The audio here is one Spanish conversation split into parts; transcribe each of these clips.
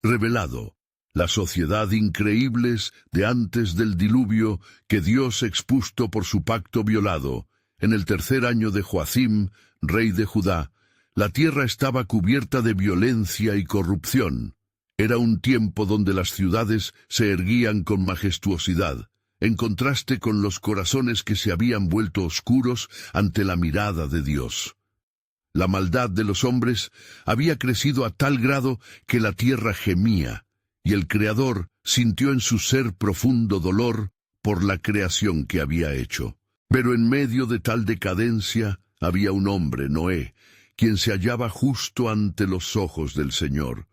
Revelado. La sociedad increíbles de antes del diluvio que Dios expuso por su pacto violado. En el 3er año de Joacim, rey de Judá, la tierra estaba cubierta de violencia y corrupción. Era un tiempo donde las ciudades se erguían con majestuosidad, en contraste con los corazones que se habían vuelto oscuros ante la mirada de Dios. La maldad de los hombres había crecido a tal grado que la tierra gemía, y el Creador sintió en su ser profundo dolor por la creación que había hecho. Pero en medio de tal decadencia había un hombre, Noé, quien se hallaba justo ante los ojos del Señor.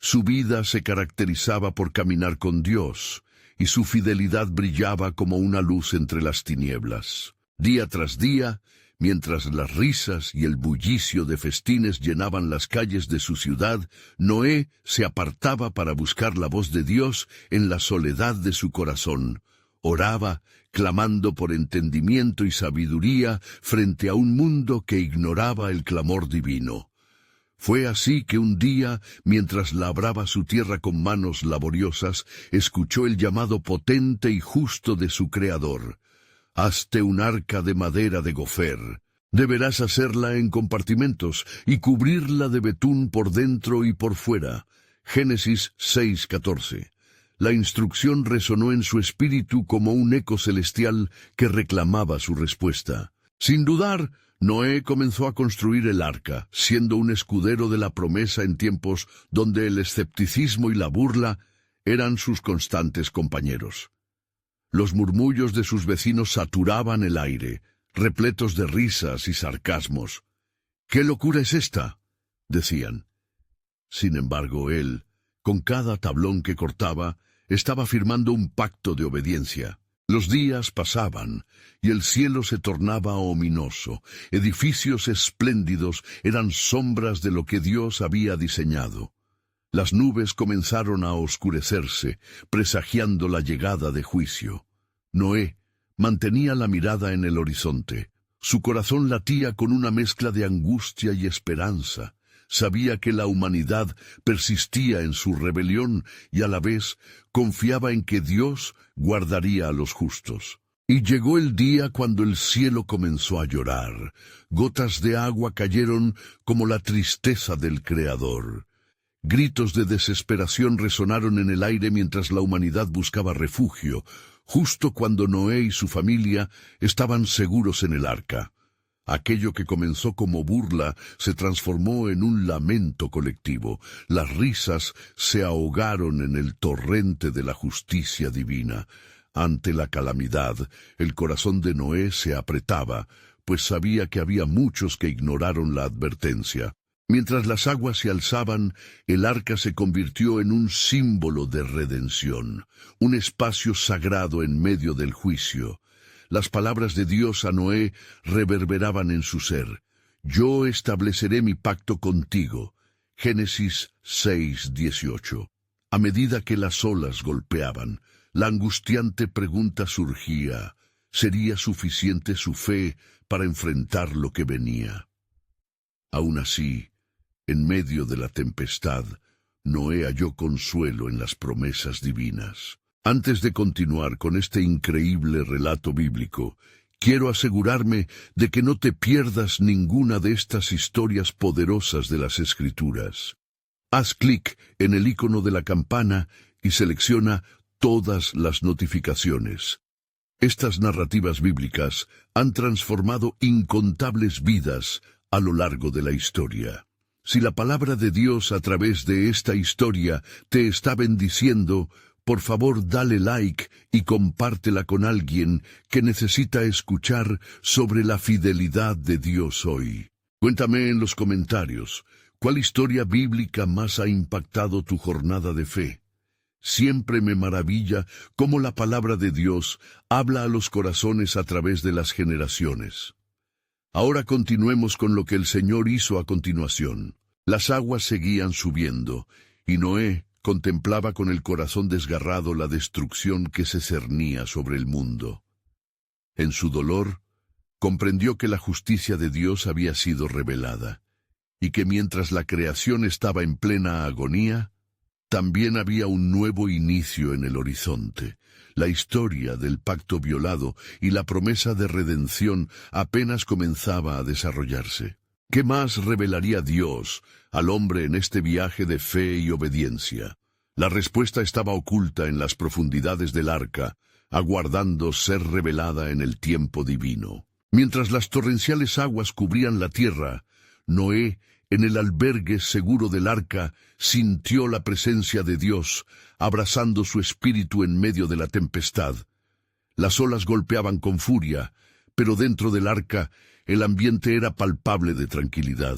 Su vida se caracterizaba por caminar con Dios, y su fidelidad brillaba como una luz entre las tinieblas. Día tras día, mientras las risas y el bullicio de festines llenaban las calles de su ciudad, Noé se apartaba para buscar la voz de Dios en la soledad de su corazón. Oraba, clamando por entendimiento y sabiduría frente a un mundo que ignoraba el clamor divino. Fue así que un día, mientras labraba su tierra con manos laboriosas, escuchó el llamado potente y justo de su Creador. «Hazte un arca de madera de gofer. Deberás hacerla en compartimentos y cubrirla de betún por dentro y por fuera». Génesis 6:14. La instrucción resonó en su espíritu como un eco celestial que reclamaba su respuesta. Sin dudar, Noé comenzó a construir el arca, siendo un escudero de la promesa en tiempos donde el escepticismo y la burla eran sus constantes compañeros. Los murmullos de sus vecinos saturaban el aire, repletos de risas y sarcasmos. «¿Qué locura es esta?», decían. Sin embargo, él, con cada tablón que cortaba, estaba firmando un pacto de obediencia. Los días pasaban, y el cielo se tornaba ominoso. Edificios espléndidos eran sombras de lo que Dios había diseñado. Las nubes comenzaron a oscurecerse, presagiando la llegada de juicio. Noé mantenía la mirada en el horizonte. Su corazón latía con una mezcla de angustia y esperanza. Sabía que la humanidad persistía en su rebelión y a la vez confiaba en que Dios guardaría a los justos. Y llegó el día cuando el cielo comenzó a llorar. Gotas de agua cayeron como la tristeza del Creador. Gritos de desesperación resonaron en el aire mientras la humanidad buscaba refugio, justo cuando Noé y su familia estaban seguros en el arca. Aquello que comenzó como burla se transformó en un lamento colectivo. Las risas se ahogaron en el torrente de la justicia divina. Ante la calamidad, el corazón de Noé se apretaba, pues sabía que había muchos que ignoraron la advertencia. Mientras las aguas se alzaban, el arca se convirtió en un símbolo de redención, un espacio sagrado en medio del juicio. Las palabras de Dios a Noé reverberaban en su ser. «Yo estableceré mi pacto contigo». Génesis 6:18. A medida que las olas golpeaban, la angustiante pregunta surgía: ¿sería suficiente su fe para enfrentar lo que venía? Aún así, en medio de la tempestad, Noé halló consuelo en las promesas divinas. Antes de continuar con este increíble relato bíblico, quiero asegurarme de que no te pierdas ninguna de estas historias poderosas de las Escrituras. Haz clic en el icono de la campana y selecciona todas las notificaciones. Estas narrativas bíblicas han transformado incontables vidas a lo largo de la historia. Si la palabra de Dios a través de esta historia te está bendiciendo, por favor dale like y compártela con alguien que necesita escuchar sobre la fidelidad de Dios hoy. Cuéntame en los comentarios, ¿cuál historia bíblica más ha impactado tu jornada de fe? Siempre me maravilla cómo la palabra de Dios habla a los corazones a través de las generaciones. Ahora continuemos con lo que el Señor hizo a continuación. Las aguas seguían subiendo, y Noé contemplaba con el corazón desgarrado la destrucción que se cernía sobre el mundo. En su dolor, comprendió que la justicia de Dios había sido revelada, y que mientras la creación estaba en plena agonía, También había un nuevo inicio en el horizonte. La historia del pacto violado y la promesa de redención apenas comenzaba a desarrollarse. ¿Qué más revelaría Dios al hombre en este viaje de fe y obediencia? La respuesta estaba oculta en las profundidades del arca, aguardando ser revelada en el tiempo divino. Mientras las torrenciales aguas cubrían la tierra, Noé, en el albergue seguro del arca, sintió la presencia de Dios, abrazando su espíritu en medio de la tempestad. Las olas golpeaban con furia, pero dentro del arca el ambiente era palpable de tranquilidad.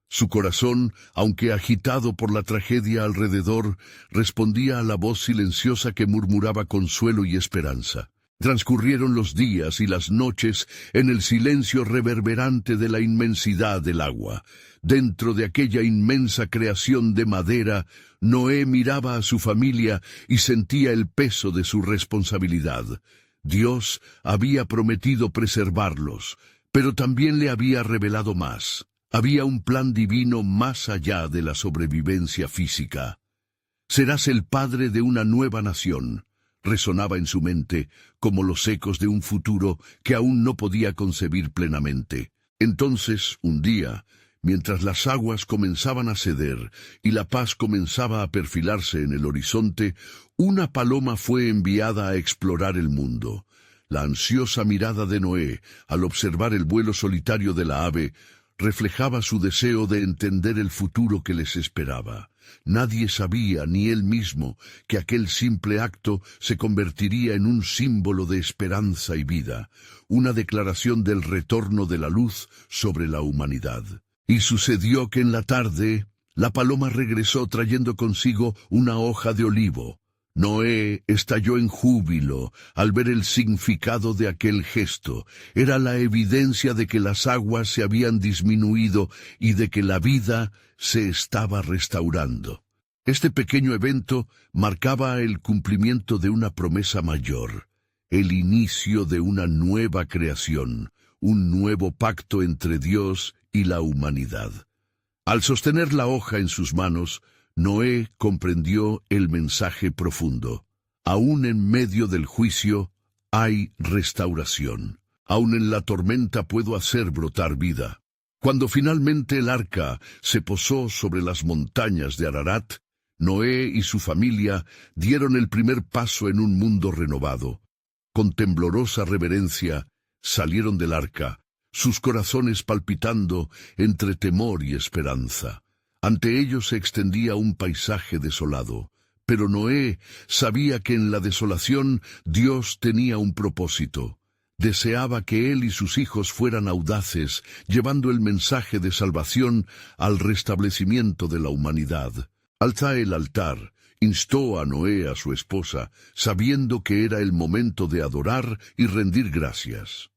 Su corazón, aunque agitado por la tragedia alrededor, respondía a la voz silenciosa que murmuraba consuelo y esperanza. Transcurrieron los días y las noches en el silencio reverberante de la inmensidad del agua. Dentro de aquella inmensa creación de madera, Noé miraba a su familia y sentía el peso de su responsabilidad. Dios había prometido preservarlos, pero también le había revelado más. Había un plan divino más allá de la sobrevivencia física. Serás el padre de una nueva nación. Resonaba en su mente como los ecos de un futuro que aún no podía concebir plenamente. Entonces, un día, mientras las aguas comenzaban a ceder y la paz comenzaba a perfilarse en el horizonte, una paloma fue enviada a explorar el mundo. La ansiosa mirada de Noé, al observar el vuelo solitario de la ave, reflejaba su deseo de entender el futuro que les esperaba. Nadie sabía, ni él mismo, que aquel simple acto se convertiría en un símbolo de esperanza y vida, una declaración del retorno de la luz sobre la humanidad. Y sucedió que en la tarde, la paloma regresó trayendo consigo una hoja de olivo. Noé estalló en júbilo al ver el significado de aquel gesto. Era la evidencia de que las aguas se habían disminuido y de que la vida se estaba restaurando. Este pequeño evento marcaba el cumplimiento de una promesa mayor, el inicio de una nueva creación, un nuevo pacto entre Dios y la humanidad. Al sostener la hoja en sus manos, Noé comprendió el mensaje profundo. Aún en medio del juicio hay restauración. Aún en la tormenta puedo hacer brotar vida. Cuando finalmente el arca se posó sobre las montañas de Ararat, Noé y su familia dieron el primer paso en un mundo renovado. Con temblorosa reverencia salieron del arca, sus corazones palpitando entre temor y esperanza. Ante ellos se extendía un paisaje desolado, pero Noé sabía que en la desolación Dios tenía un propósito. Deseaba que él y sus hijos fueran audaces, llevando el mensaje de salvación al restablecimiento de la humanidad. Alza el altar, instó a Noé a su esposa, sabiendo que era el momento de adorar y rendir gracias.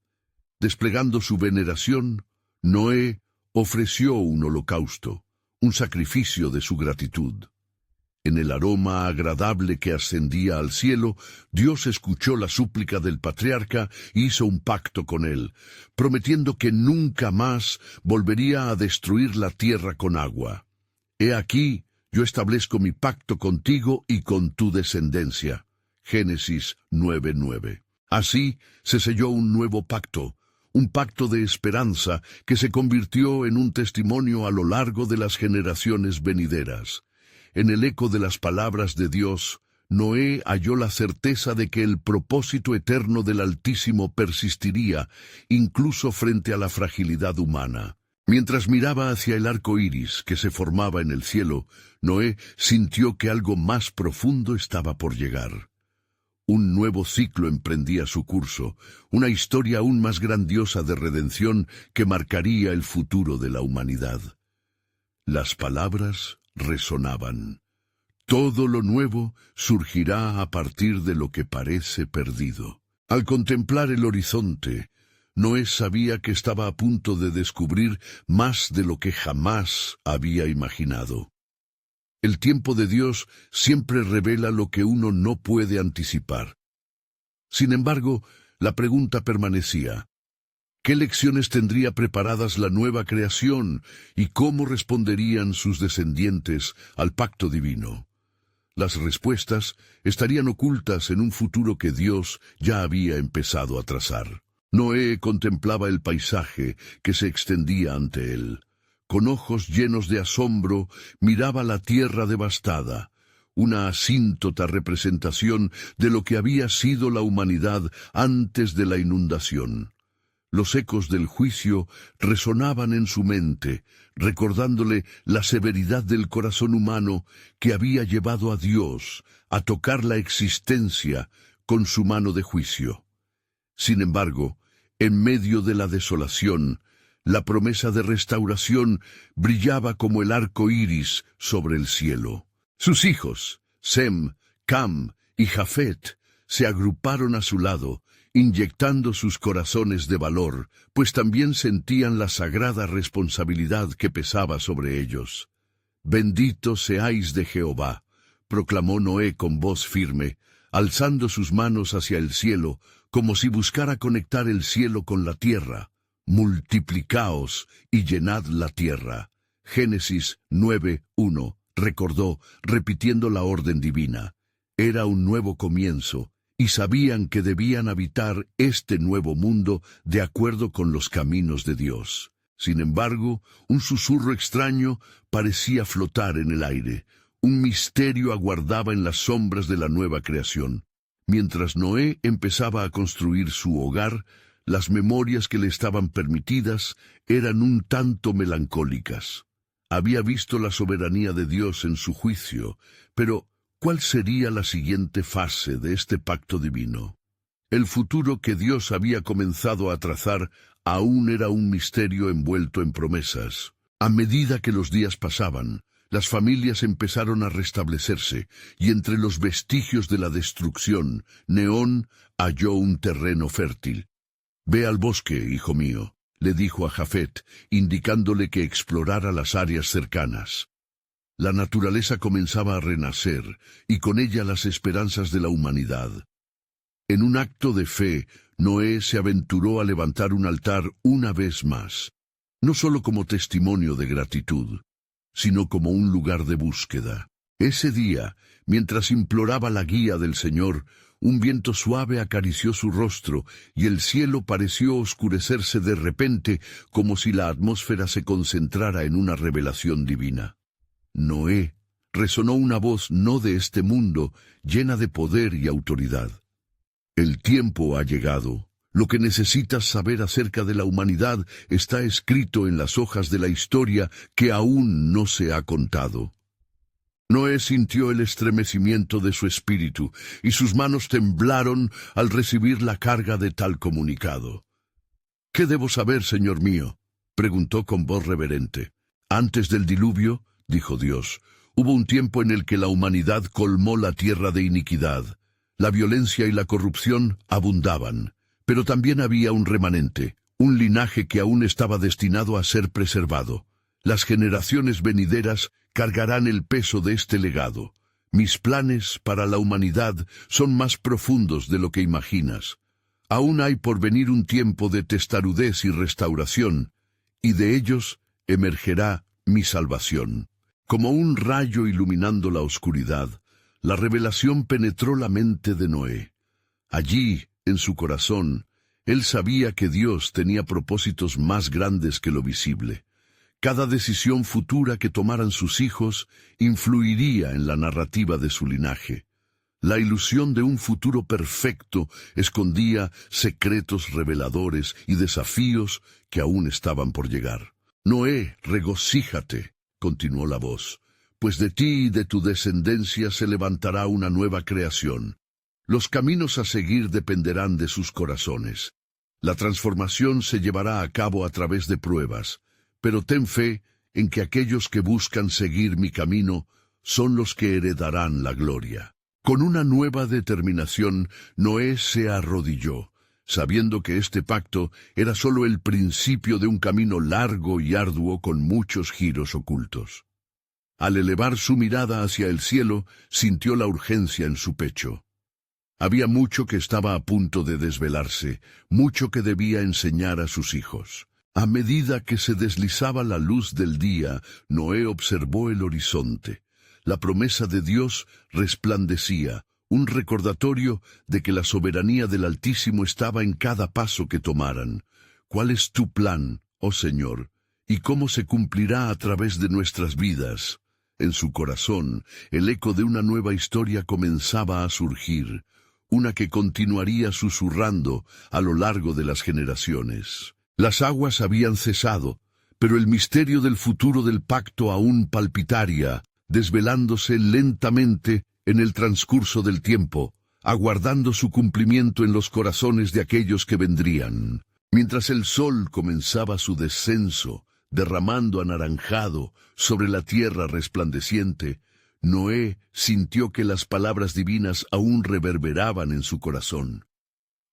Desplegando su veneración, Noé ofreció un holocausto, un sacrificio de su gratitud. En el aroma agradable que ascendía al cielo, Dios escuchó la súplica del patriarca y hizo un pacto con él, prometiendo que nunca más volvería a destruir la tierra con agua. He aquí, yo establezco mi pacto contigo y con tu descendencia. Génesis 9:9. Así se selló un nuevo pacto, un pacto de esperanza que se convirtió en un testimonio a lo largo de las generaciones venideras. En el eco de las palabras de Dios, Noé halló la certeza de que el propósito eterno del Altísimo persistiría, incluso frente a la fragilidad humana. Mientras miraba hacia el arco iris que se formaba en el cielo, Noé sintió que algo más profundo estaba por llegar. Un nuevo ciclo emprendía su curso, una historia aún más grandiosa de redención que marcaría el futuro de la humanidad. Las palabras resonaban. Todo lo nuevo surgirá a partir de lo que parece perdido. Al contemplar el horizonte, Noé sabía que estaba a punto de descubrir más de lo que jamás había imaginado. El tiempo de Dios siempre revela lo que uno no puede anticipar. Sin embargo, la pregunta permanecía: ¿qué lecciones tendría preparadas la nueva creación y cómo responderían sus descendientes al pacto divino? Las respuestas estarían ocultas en un futuro que Dios ya había empezado a trazar. Noé contemplaba el paisaje que se extendía ante él. Con ojos llenos de asombro, miraba la tierra devastada, una asíntota representación de lo que había sido la humanidad antes de la inundación. Los ecos del juicio resonaban en su mente, recordándole la severidad del corazón humano que había llevado a Dios a tocar la existencia con su mano de juicio. Sin embargo, en medio de la desolación, la promesa de restauración brillaba como el arco iris sobre el cielo. Sus hijos, Sem, Cam y Jafet, se agruparon a su lado, inyectando sus corazones de valor, pues también sentían la sagrada responsabilidad que pesaba sobre ellos. «Benditos seáis de Jehová», proclamó Noé con voz firme, alzando sus manos hacia el cielo, como si buscara conectar el cielo con la tierra. «Multiplicaos y llenad la tierra». Génesis 9:1, recordó, repitiendo la orden divina. Era un nuevo comienzo, y sabían que debían habitar este nuevo mundo de acuerdo con los caminos de Dios. Sin embargo, un susurro extraño parecía flotar en el aire. Un misterio aguardaba en las sombras de la nueva creación. Mientras Noé empezaba a construir su hogar, las memorias que le estaban permitidas eran un tanto melancólicas. Había visto la soberanía de Dios en su juicio, pero ¿cuál sería la siguiente fase de este pacto divino? El futuro que Dios había comenzado a trazar aún era un misterio envuelto en promesas. A medida que los días pasaban, las familias empezaron a restablecerse, y entre los vestigios de la destrucción, Noé halló un terreno fértil. «Ve al bosque, hijo mío», le dijo a Jafet, indicándole que explorara las áreas cercanas. La naturaleza comenzaba a renacer, y con ella las esperanzas de la humanidad. En un acto de fe, Noé se aventuró a levantar un altar una vez más, no solo como testimonio de gratitud, sino como un lugar de búsqueda. Ese día, mientras imploraba la guía del Señor, un viento suave acarició su rostro, y el cielo pareció oscurecerse de repente, como si la atmósfera se concentrara en una revelación divina. «Noé», resonó una voz no de este mundo, llena de poder y autoridad. «El tiempo ha llegado. Lo que necesitas saber acerca de la humanidad está escrito en las hojas de la historia que aún no se ha contado». Noé sintió el estremecimiento de su espíritu, y sus manos temblaron al recibir la carga de tal comunicado. «¿Qué debo saber, Señor mío?», preguntó con voz reverente. «Antes del diluvio», dijo Dios, «hubo un tiempo en el que la humanidad colmó la tierra de iniquidad. La violencia y la corrupción abundaban, pero también había un remanente, un linaje que aún estaba destinado a ser preservado. Las generaciones venideras cargarán el peso de este legado. Mis planes para la humanidad son más profundos de lo que imaginas. Aún hay por venir un tiempo de testarudez y restauración, y de ellos emergerá mi salvación». Como un rayo iluminando la oscuridad, la revelación penetró la mente de Noé. Allí, en su corazón, él sabía que Dios tenía propósitos más grandes que lo visible. Cada decisión futura que tomaran sus hijos influiría en la narrativa de su linaje. La ilusión de un futuro perfecto escondía secretos reveladores y desafíos que aún estaban por llegar. «Noé, regocíjate», continuó la voz, «pues de ti y de tu descendencia se levantará una nueva creación. Los caminos a seguir dependerán de sus corazones. La transformación se llevará a cabo a través de pruebas, pero ten fe en que aquellos que buscan seguir mi camino son los que heredarán la gloria». Con una nueva determinación, Noé se arrodilló, sabiendo que este pacto era solo el principio de un camino largo y arduo con muchos giros ocultos. Al elevar su mirada hacia el cielo, sintió la urgencia en su pecho. Había mucho que estaba a punto de desvelarse, mucho que debía enseñar a sus hijos. A medida que se deslizaba la luz del día, Noé observó el horizonte. La promesa de Dios resplandecía, un recordatorio de que la soberanía del Altísimo estaba en cada paso que tomaran. ¿Cuál es tu plan, oh Señor? ¿Y cómo se cumplirá a través de nuestras vidas? En su corazón, el eco de una nueva historia comenzaba a surgir, una que continuaría susurrando a lo largo de las generaciones. Las aguas habían cesado, pero el misterio del futuro del pacto aún palpitaría, desvelándose lentamente en el transcurso del tiempo, aguardando su cumplimiento en los corazones de aquellos que vendrían. Mientras el sol comenzaba su descenso, derramando anaranjado sobre la tierra resplandeciente, Noé sintió que las palabras divinas aún reverberaban en su corazón.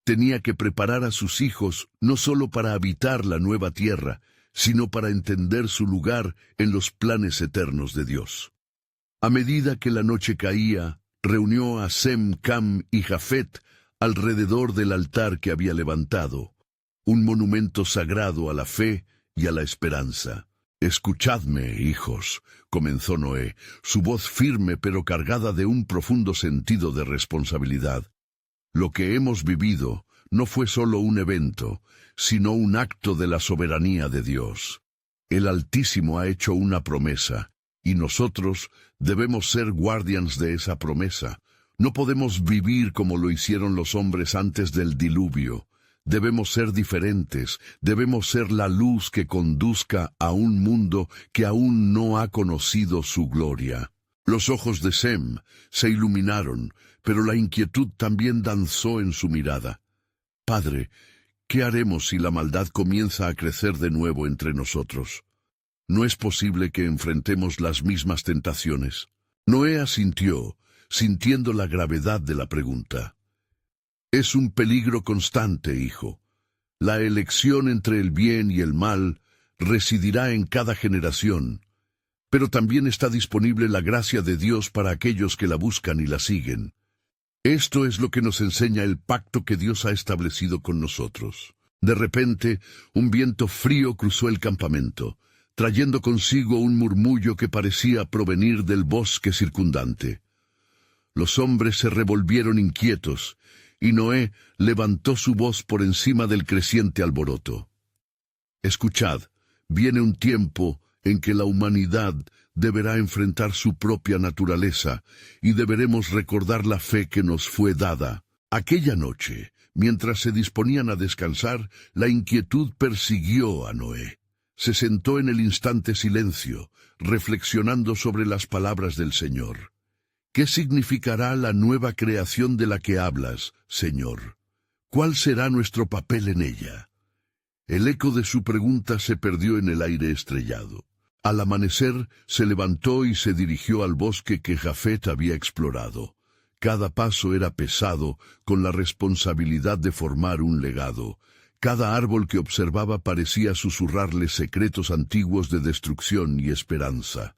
Tenía que preparar a sus hijos no solo para habitar la nueva tierra, sino para entender su lugar en los planes eternos de Dios. A medida que la noche caía, reunió a Sem, Cam y Jafet alrededor del altar que había levantado, un monumento sagrado a la fe y a la esperanza. «Escuchadme, hijos», comenzó Noé, su voz firme pero cargada de un profundo sentido de responsabilidad. «Lo que hemos vivido no fue solo un evento, sino un acto de la soberanía de Dios. El Altísimo ha hecho una promesa, y nosotros debemos ser guardianes de esa promesa. No podemos vivir como lo hicieron los hombres antes del diluvio. Debemos ser diferentes, debemos ser la luz que conduzca a un mundo que aún no ha conocido su gloria». Los ojos de Sem se iluminaron, pero la inquietud también danzó en su mirada. «Padre, ¿qué haremos si la maldad comienza a crecer de nuevo entre nosotros? No es posible que enfrentemos las mismas tentaciones». Noé asintió, sintiendo la gravedad de la pregunta. «Es un peligro constante, hijo. La elección entre el bien y el mal residirá en cada generación, pero también está disponible la gracia de Dios para aquellos que la buscan y la siguen. Esto es lo que nos enseña el pacto que Dios ha establecido con nosotros». De repente, un viento frío cruzó el campamento, trayendo consigo un murmullo que parecía provenir del bosque circundante. Los hombres se revolvieron inquietos, y Noé levantó su voz por encima del creciente alboroto. «Escuchad, viene un tiempo en que la humanidad deberá enfrentar su propia naturaleza, y deberemos recordar la fe que nos fue dada». Aquella noche, mientras se disponían a descansar, la inquietud persiguió a Noé. Se sentó en el instante silencio, reflexionando sobre las palabras del Señor. «¿Qué significará la nueva creación de la que hablas, Señor? ¿Cuál será nuestro papel en ella?». El eco de su pregunta se perdió en el aire estrellado. Al amanecer, se levantó y se dirigió al bosque que Jafet había explorado. Cada paso era pesado, con la responsabilidad de formar un legado. Cada árbol que observaba parecía susurrarle secretos antiguos de destrucción y esperanza.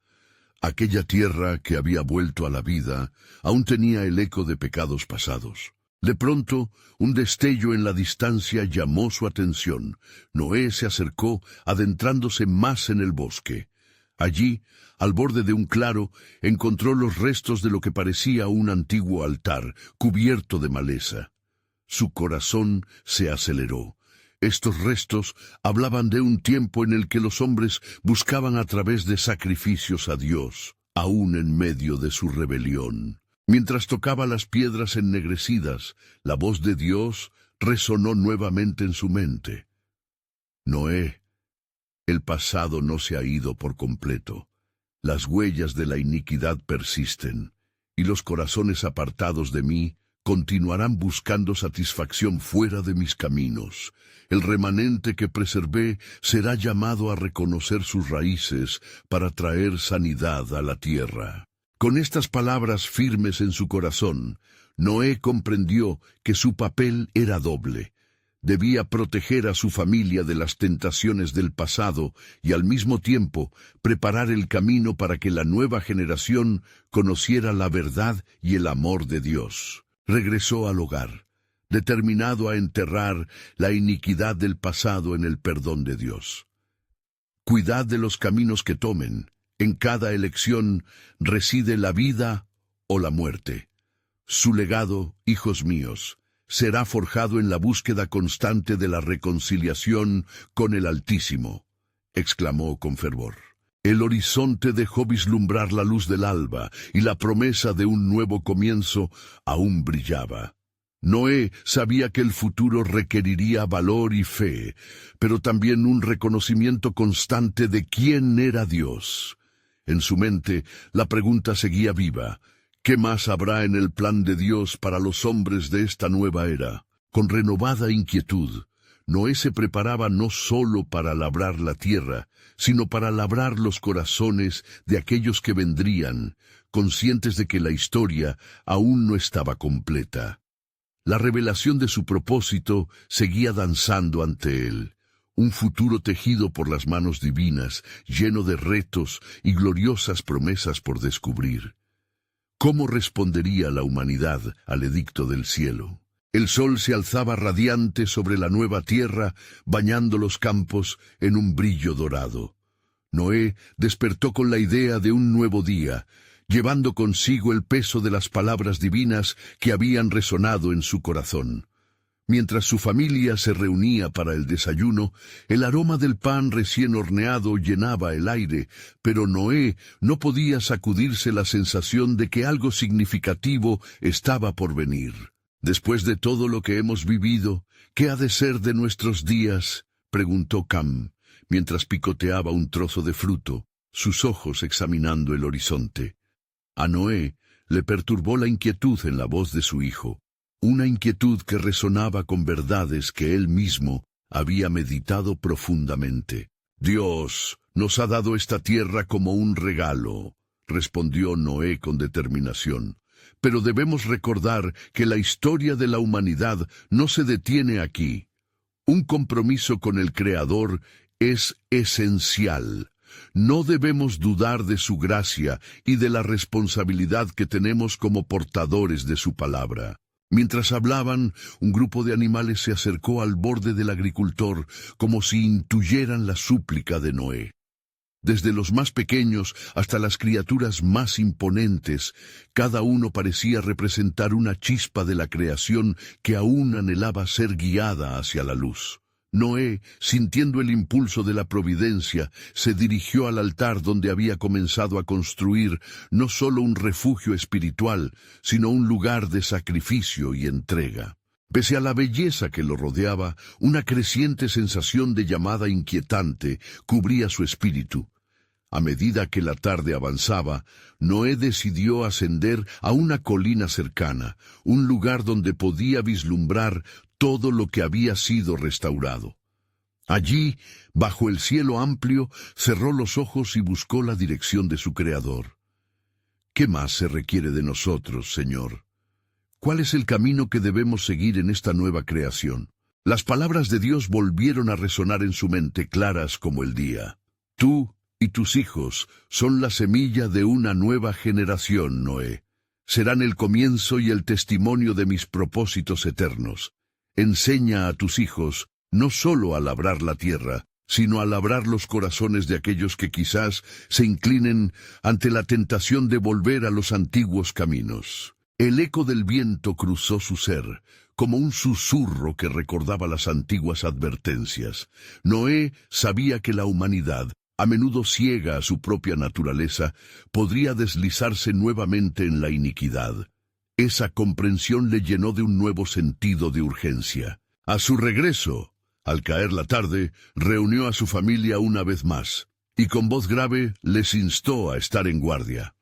Aquella tierra que había vuelto a la vida aún tenía el eco de pecados pasados. De pronto, un destello en la distancia llamó su atención. Noé se acercó, adentrándose más en el bosque. Allí, al borde de un claro, encontró los restos de lo que parecía un antiguo altar, cubierto de maleza. Su corazón se aceleró. Estos restos hablaban de un tiempo en el que los hombres buscaban a través de sacrificios a Dios, aún en medio de su rebelión. Mientras tocaba las piedras ennegrecidas, la voz de Dios resonó nuevamente en su mente. «Noé, el pasado no se ha ido por completo. Las huellas de la iniquidad persisten, y los corazones apartados de mí continuarán buscando satisfacción fuera de mis caminos. El remanente que preservé será llamado a reconocer sus raíces para traer sanidad a la tierra». Con estas palabras firmes en su corazón, Noé comprendió que su papel era doble. Debía proteger a su familia de las tentaciones del pasado y al mismo tiempo preparar el camino para que la nueva generación conociera la verdad y el amor de Dios. Regresó al hogar, determinado a enterrar la iniquidad del pasado en el perdón de Dios. «Cuidad de los caminos que tomen», En cada elección reside la vida o la muerte. Su legado, hijos míos, será forjado en la búsqueda constante de la reconciliación con el Altísimo, exclamó con fervor. El horizonte dejó vislumbrar la luz del alba y la promesa de un nuevo comienzo aún brillaba. Noé sabía que el futuro requeriría valor y fe, pero también un reconocimiento constante de quién era Dios. En su mente, la pregunta seguía viva: ¿qué más habrá en el plan de Dios para los hombres de esta nueva era? Con renovada inquietud, Noé se preparaba no solo para labrar la tierra, sino para labrar los corazones de aquellos que vendrían, conscientes de que la historia aún no estaba completa. La revelación de su propósito seguía danzando ante él, un futuro tejido por las manos divinas, lleno de retos y gloriosas promesas por descubrir. ¿Cómo respondería la humanidad al edicto del cielo? El sol se alzaba radiante sobre la nueva tierra, bañando los campos en un brillo dorado. Noé despertó con la idea de un nuevo día, llevando consigo el peso de las palabras divinas que habían resonado en su corazón. Mientras su familia se reunía para el desayuno, el aroma del pan recién horneado llenaba el aire, pero Noé no podía sacudirse la sensación de que algo significativo estaba por venir. «Después de todo lo que hemos vivido, ¿qué ha de ser de nuestros días?», preguntó Cam, mientras picoteaba un trozo de fruto, sus ojos examinando el horizonte. A Noé le perturbó la inquietud en la voz de su hijo, una inquietud que resonaba con verdades que él mismo había meditado profundamente. «Dios nos ha dado esta tierra como un regalo», respondió Noé con determinación. «Pero debemos recordar que la historia de la humanidad no se detiene aquí. Un compromiso con el Creador es esencial. No debemos dudar de su gracia y de la responsabilidad que tenemos como portadores de su palabra». Mientras hablaban, un grupo de animales se acercó al borde del agricultor, como si intuyeran la súplica de Noé. Desde los más pequeños hasta las criaturas más imponentes, cada uno parecía representar una chispa de la creación que aún anhelaba ser guiada hacia la luz. Noé, sintiendo el impulso de la providencia, se dirigió al altar donde había comenzado a construir no solo un refugio espiritual, sino un lugar de sacrificio y entrega. Pese a la belleza que lo rodeaba, una creciente sensación de llamada inquietante cubría su espíritu. A medida que la tarde avanzaba, Noé decidió ascender a una colina cercana, un lugar donde podía vislumbrar todo lo que había sido restaurado. Allí, bajo el cielo amplio, cerró los ojos y buscó la dirección de su Creador. ¿Qué más se requiere de nosotros, Señor? ¿Cuál es el camino que debemos seguir en esta nueva creación? Las palabras de Dios volvieron a resonar en su mente, claras como el día. Tú y tus hijos son la semilla de una nueva generación, Noé. Serán el comienzo y el testimonio de mis propósitos eternos. Enseña a tus hijos no solo a labrar la tierra, sino a labrar los corazones de aquellos que quizás se inclinen ante la tentación de volver a los antiguos caminos. El eco del viento cruzó su ser, como un susurro que recordaba las antiguas advertencias. Noé sabía que la humanidad, a menudo ciega a su propia naturaleza, podría deslizarse nuevamente en la iniquidad. Esa comprensión le llenó de un nuevo sentido de urgencia. A su regreso, al caer la tarde, reunió a su familia una vez más, y con voz grave les instó a estar en guardia.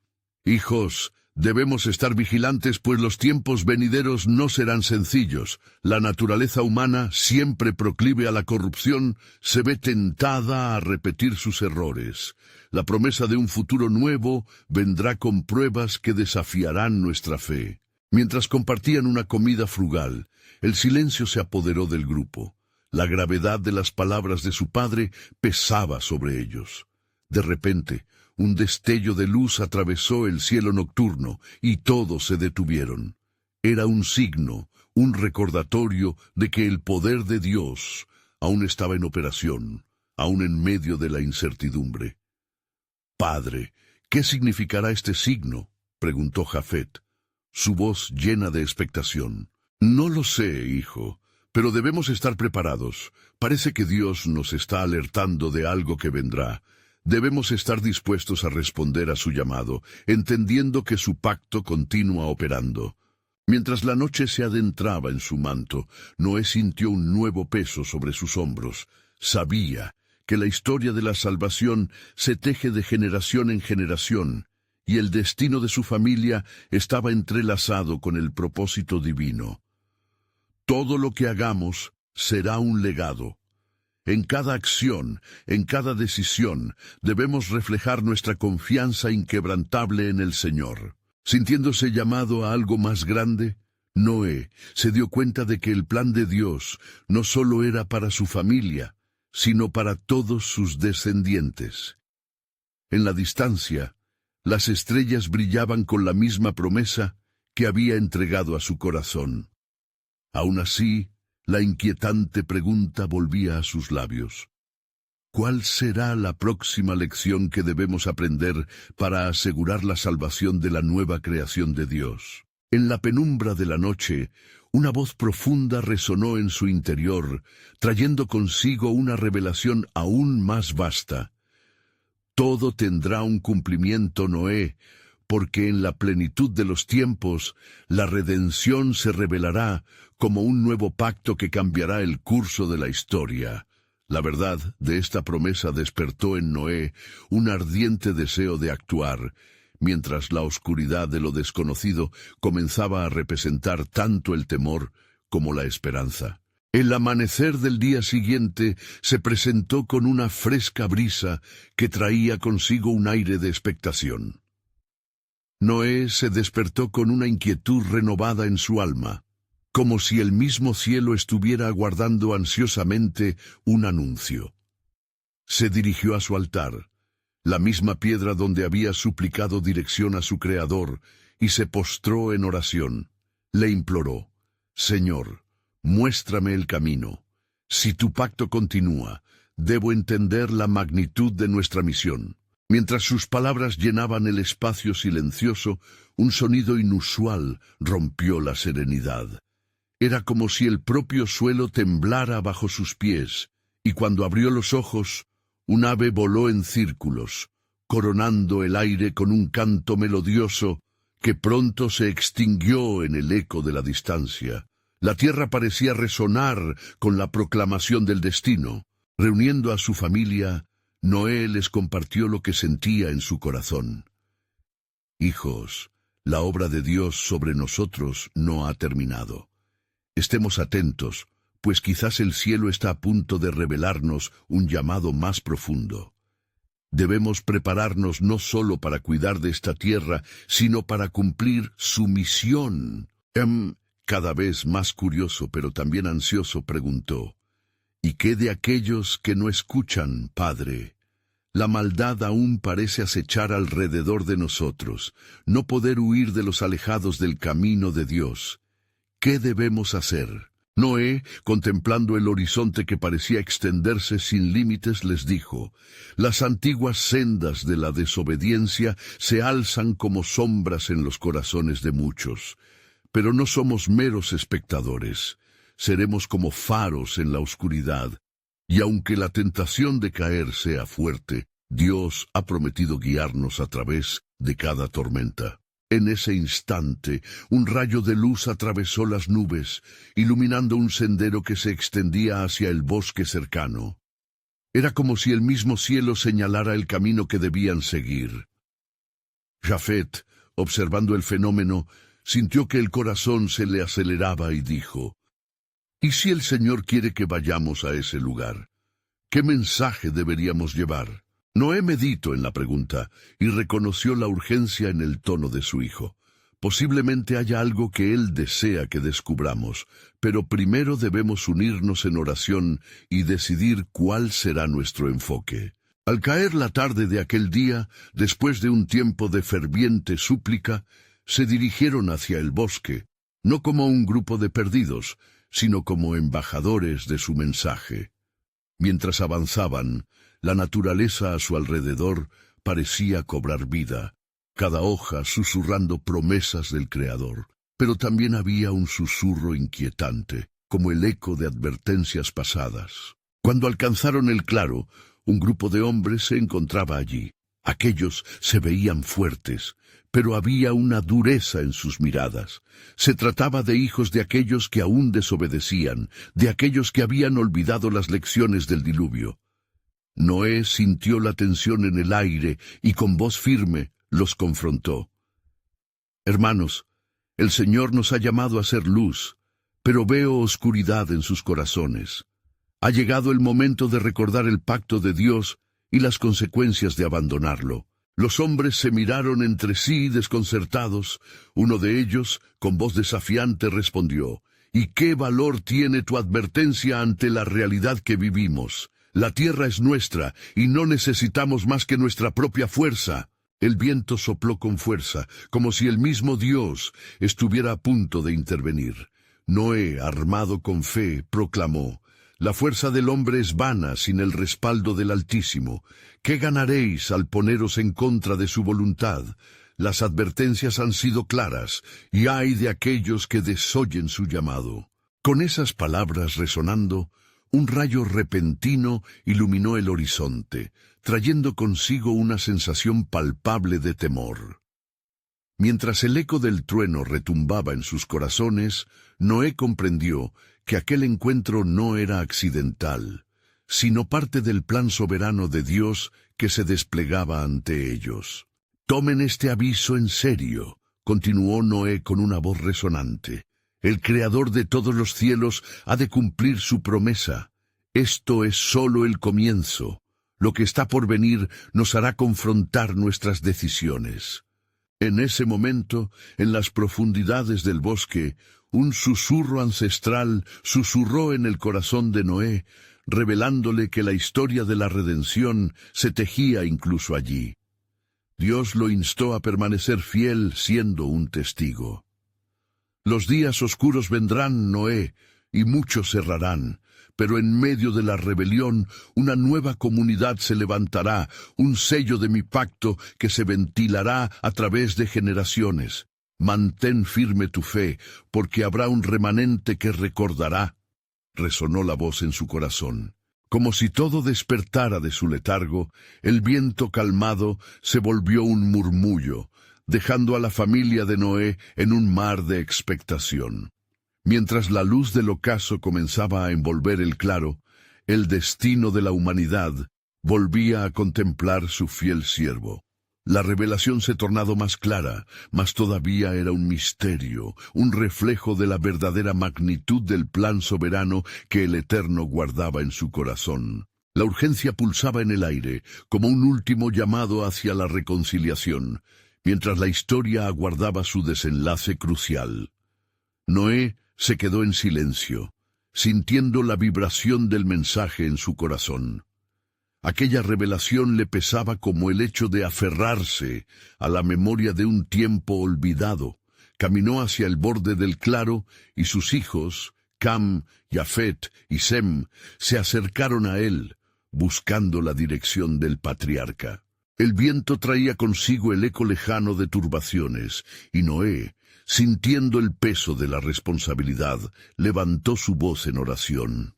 «Hijos, debemos estar vigilantes, pues los tiempos venideros no serán sencillos. La naturaleza humana, siempre proclive a la corrupción, se ve tentada a repetir sus errores. La promesa de un futuro nuevo vendrá con pruebas que desafiarán nuestra fe». Mientras compartían una comida frugal, el silencio se apoderó del grupo. La gravedad de las palabras de su padre pesaba sobre ellos. De repente, un destello de luz atravesó el cielo nocturno y todos se detuvieron. Era un signo, un recordatorio de que el poder de Dios aún estaba en operación, aún en medio de la incertidumbre. «Padre, ¿qué significará este signo?», preguntó Jafet, su voz llena de expectación. «No lo sé, hijo, pero debemos estar preparados. Parece que Dios nos está alertando de algo que vendrá. Debemos estar dispuestos a responder a su llamado, entendiendo que su pacto continúa operando». Mientras la noche se adentraba en su manto, Noé sintió un nuevo peso sobre sus hombros. Sabía que la historia de la salvación se teje de generación en generación, y el destino de su familia estaba entrelazado con el propósito divino. Todo lo que hagamos será un legado. En cada acción, en cada decisión, debemos reflejar nuestra confianza inquebrantable en el Señor. Sintiéndose llamado a algo más grande, Noé se dio cuenta de que el plan de Dios no solo era para su familia, sino para todos sus descendientes. En la distancia, las estrellas brillaban con la misma promesa que había entregado a su corazón. Aún así, la inquietante pregunta volvía a sus labios. ¿Cuál será la próxima lección que debemos aprender para asegurar la salvación de la nueva creación de Dios? En la penumbra de la noche, una voz profunda resonó en su interior, trayendo consigo una revelación aún más vasta. Todo tendrá un cumplimiento, Noé, porque en la plenitud de los tiempos, la redención se revelará como un nuevo pacto que cambiará el curso de la historia. La verdad de esta promesa despertó en Noé un ardiente deseo de actuar, mientras la oscuridad de lo desconocido comenzaba a representar tanto el temor como la esperanza. El amanecer del día siguiente se presentó con una fresca brisa que traía consigo un aire de expectación. Noé se despertó con una inquietud renovada en su alma, como si el mismo cielo estuviera aguardando ansiosamente un anuncio. Se dirigió a su altar, la misma piedra donde había suplicado dirección a su Creador, y se postró en oración. Le imploró: «Señor, muéstrame el camino. Si tu pacto continúa, debo entender la magnitud de nuestra misión». Mientras sus palabras llenaban el espacio silencioso, un sonido inusual rompió la serenidad. Era como si el propio suelo temblara bajo sus pies, y cuando abrió los ojos, un ave voló en círculos, coronando el aire con un canto melodioso que pronto se extinguió en el eco de la distancia. La tierra parecía resonar con la proclamación del destino. Reuniendo a su familia, Noé les compartió lo que sentía en su corazón. «Hijos, la obra de Dios sobre nosotros no ha terminado. Estemos atentos, pues quizás el cielo está a punto de revelarnos un llamado más profundo. Debemos prepararnos no solo para cuidar de esta tierra, sino para cumplir su misión». Cada vez más curioso, pero también ansioso, preguntó: «¿Y qué de aquellos que no escuchan, Padre? La maldad aún parece acechar alrededor de nosotros, no poder huir de los alejados del camino de Dios. ¿Qué debemos hacer?». Noé, contemplando el horizonte que parecía extenderse sin límites, les dijo: «Las antiguas sendas de la desobediencia se alzan como sombras en los corazones de muchos. Pero no somos meros espectadores. Seremos como faros en la oscuridad, y aunque la tentación de caer sea fuerte, Dios ha prometido guiarnos a través de cada tormenta». En ese instante, un rayo de luz atravesó las nubes, iluminando un sendero que se extendía hacia el bosque cercano. Era como si el mismo cielo señalara el camino que debían seguir. Jafet, observando el fenómeno, sintió que el corazón se le aceleraba y dijo: «¿Y si el Señor quiere que vayamos a ese lugar? ¿Qué mensaje deberíamos llevar?». Noé meditó en la pregunta y reconoció la urgencia en el tono de su hijo. Posiblemente haya algo que él desea que descubramos, pero primero debemos unirnos en oración y decidir cuál será nuestro enfoque. Al caer la tarde de aquel día, después de un tiempo de ferviente súplica, se dirigieron hacia el bosque, no como un grupo de perdidos, sino como embajadores de su mensaje. Mientras avanzaban, la naturaleza a su alrededor parecía cobrar vida, cada hoja susurrando promesas del Creador. Pero también había un susurro inquietante, como el eco de advertencias pasadas. Cuando alcanzaron el claro, un grupo de hombres se encontraba allí. Aquellos se veían fuertes, pero había una dureza en sus miradas. Se trataba de hijos de aquellos que aún desobedecían, de aquellos que habían olvidado las lecciones del diluvio. Noé sintió la tensión en el aire y con voz firme los confrontó. Hermanos, el Señor nos ha llamado a ser luz, pero veo oscuridad en sus corazones. Ha llegado el momento de recordar el pacto de Dios y las consecuencias de abandonarlo. Los hombres se miraron entre sí desconcertados. Uno de ellos, con voz desafiante, respondió: ¿Y qué valor tiene tu advertencia ante la realidad que vivimos? La tierra es nuestra y no necesitamos más que nuestra propia fuerza. El viento sopló con fuerza, como si el mismo Dios estuviera a punto de intervenir. Noé, armado con fe, proclamó: La fuerza del hombre es vana sin el respaldo del Altísimo. ¿Qué ganaréis al poneros en contra de su voluntad? Las advertencias han sido claras, y ay de aquellos que desoyen su llamado. Con esas palabras resonando, un rayo repentino iluminó el horizonte, trayendo consigo una sensación palpable de temor. Mientras el eco del trueno retumbaba en sus corazones, Noé comprendió que aquel encuentro no era accidental, sino parte del plan soberano de Dios que se desplegaba ante ellos. «Tomen este aviso en serio», continuó Noé con una voz resonante. «El Creador de todos los cielos ha de cumplir su promesa. Esto es solo el comienzo. Lo que está por venir nos hará confrontar nuestras decisiones». En ese momento, en las profundidades del bosque, un susurro ancestral susurró en el corazón de Noé, revelándole que la historia de la redención se tejía incluso allí. Dios lo instó a permanecer fiel siendo un testigo. «Los días oscuros vendrán, Noé, y muchos errarán. Pero en medio de la rebelión, una nueva comunidad se levantará, un sello de mi pacto que se ventilará a través de generaciones. Mantén firme tu fe, porque habrá un remanente que recordará». Resonó la voz en su corazón. Como si todo despertara de su letargo, el viento calmado se volvió un murmullo, dejando a la familia de Noé en un mar de expectación. Mientras la luz del ocaso comenzaba a envolver el claro, el destino de la humanidad volvía a contemplar su fiel siervo. La revelación se tornado más clara, mas todavía era un misterio, un reflejo de la verdadera magnitud del plan soberano que el Eterno guardaba en su corazón. La urgencia pulsaba en el aire, como un último llamado hacia la reconciliación, mientras la historia aguardaba su desenlace crucial. Noé se quedó en silencio, sintiendo la vibración del mensaje en su corazón. Aquella revelación le pesaba como el hecho de aferrarse a la memoria de un tiempo olvidado. Caminó hacia el borde del claro y sus hijos, Cam, Jafet y Sem, se acercaron a él, buscando la dirección del patriarca. El viento traía consigo el eco lejano de turbaciones, y Noé, sintiendo el peso de la responsabilidad, levantó su voz en oración.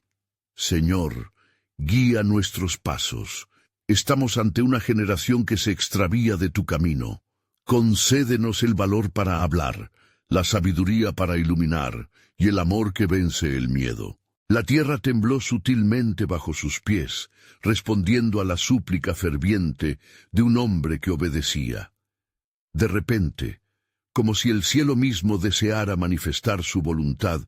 «Señor, guía nuestros pasos. Estamos ante una generación que se extravía de tu camino. Concédenos el valor para hablar, la sabiduría para iluminar y el amor que vence el miedo». La tierra tembló sutilmente bajo sus pies, respondiendo a la súplica ferviente de un hombre que obedecía. De repente, como si el cielo mismo deseara manifestar su voluntad,